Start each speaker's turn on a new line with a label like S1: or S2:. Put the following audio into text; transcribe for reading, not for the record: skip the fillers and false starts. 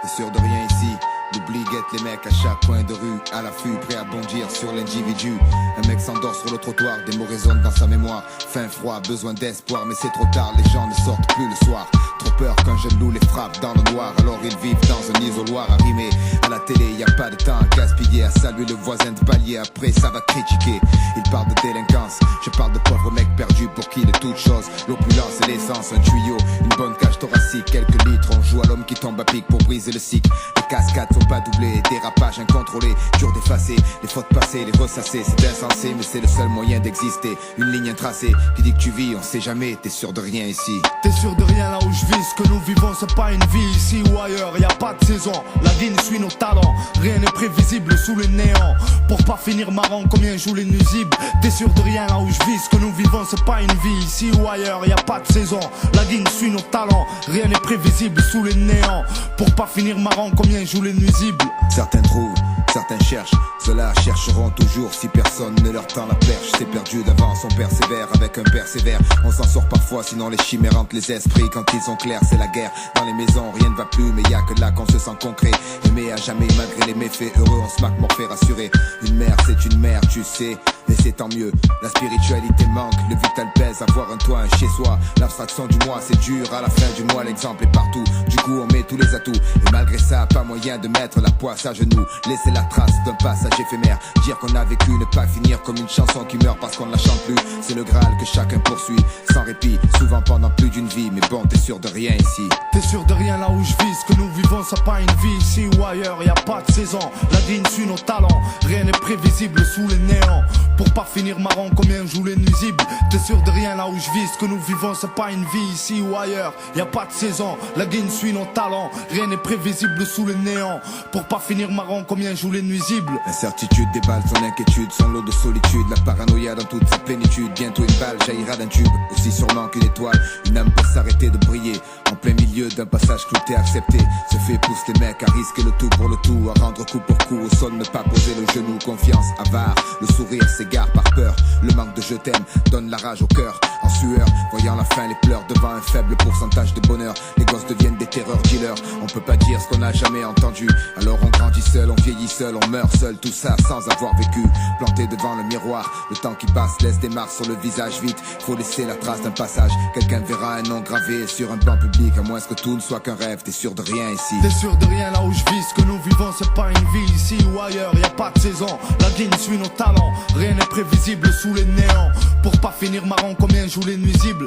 S1: t'es sûr de rien ici. L'oubli guette les mecs à chaque coin de rue, à l'affût, prêt à bondir sur l'individu. Un mec s'endort sur le trottoir, des mots résonnent dans sa mémoire. Faim, froid, besoin d'espoir, mais c'est trop tard, les gens ne sortent plus le soir. Trop peur qu'un jeune loup les frappe dans le noir, alors ils vivent dans un isoloir arrimé. À la télé, y a pas de temps à gaspiller, à saluer le voisin de palier, après ça va critiquer. Ils parlent de délinquance, je parle de pauvres mecs perdus pour qui de toutes choses. L'opulence et l'essence, un tuyau, une bonne cage thoracique, quelques litres. On joue à l'homme qui tombe à pic pour briser le cycle. Les cascades sont pas doublées, dérapage incontrôlé, dur d'effacer, les fautes passées, les ressasser. C'est insensé, mais c'est le seul moyen d'exister. Une ligne tracée qui dit que tu vis, on sait jamais, t'es sûr de rien ici.
S2: T'es sûr de rien là où je vis, ce que nous vivons c'est pas une vie ici ou ailleurs, y a pas de saison, la vie ne suit nos talents, rien n'est prévisible sous le néant. Pour pas finir marrant, combien jouent les nuisibles. T'es sûr de rien là où je vis, ce que nous vivons c'est pas une vie ici ou ailleurs, y a pas de saison, la vie ne suit nos talents, rien n'est prévisible sous le néant. Pour pas finir marrant, combien jouent les nuisibles.
S1: Certains trouvent, certains cherchent, ceux-là chercheront toujours si personne ne leur tend la perche. C'est perdu d'avance, on persévère avec un persévère. On s'en sort parfois, sinon les chimères hantent les esprits. Quand ils sont clairs, c'est la guerre. Dans les maisons, rien ne va plus, mais y a que là qu'on se sent concret. Aimé à jamais, malgré les méfaits, heureux, on se marque, morphée, rassuré. Une mère, c'est une mère, tu sais, et c'est tant mieux. La spiritualité manque, le vital pèse, avoir un toit, un chez-soi. L'abstraction du mois, c'est dur, à la fin du mois, l'exemple est partout. Du coup, on met tous les atouts, et malgré ça, pas moyen de mettre la poisse à genoux. Laisser la trace d'un passage éphémère, dire qu'on a vécu, ne pas finir comme une chanson qui meurt parce qu'on ne la chante plus. C'est le Graal que chacun poursuit, sans répit, souvent pendant plus d'une vie. Mais bon, t'es sûr de rien ici.
S2: T'es sûr de rien là où je vis, ce que nous vivons c'est pas une vie ici ou ailleurs, y a pas de saison, la vie ne suit nos talents, rien n'est prévisible sous les néants. Pour pas finir marrant, combien jouent les nuisibles. T'es sûr de rien là où je vis, ce que nous vivons c'est pas une vie ici ou ailleurs, y a pas de saison, la vie ne suit nos talents, rien n'est prévisible sous le néant. Pour pas finir marrant, combien jouent les nuisibles.
S1: L'incertitude déballe son inquiétude, son lot de solitude, la paranoïa dans toute sa plénitude. Bientôt une balle jaillira d'un tube, aussi sûrement qu'une étoile. Une âme peut s'arrêter de briller, en plein milieu d'un passage clouté accepté. Ce fait pousse les mecs à risquer le tout pour le tout, à rendre coup pour coup, au sol ne pas poser le genou. Confiance, avare, le sourire s'égare par peur. Le manque de je t'aime donne la rage au cœur. En sueur, voyant la fin, les pleurs devant un faible pourcentage de bonheur. Les gosses deviennent des terreurs dealers. On peut pas dire ce qu'on n'a jamais entendu. Alors on grandit seul, on vieillit seul, on meurt seul. Tout ça sans avoir vécu. Planté devant le miroir, le temps qui passe laisse des marques sur le visage. Vite, faut laisser la trace d'un passage. Quelqu'un verra un nom gravé sur un plan public. À moins que tout ne soit qu'un rêve, t'es sûr de rien ici.
S2: T'es sûr de rien là où je vis, ce que nous vivons c'est pas une vie ici ou ailleurs, y a pas de saison, la vie ne suit nos talents, rien n'est prévisible sous les néants. Pour pas finir marrant, combien jouent les nuisibles.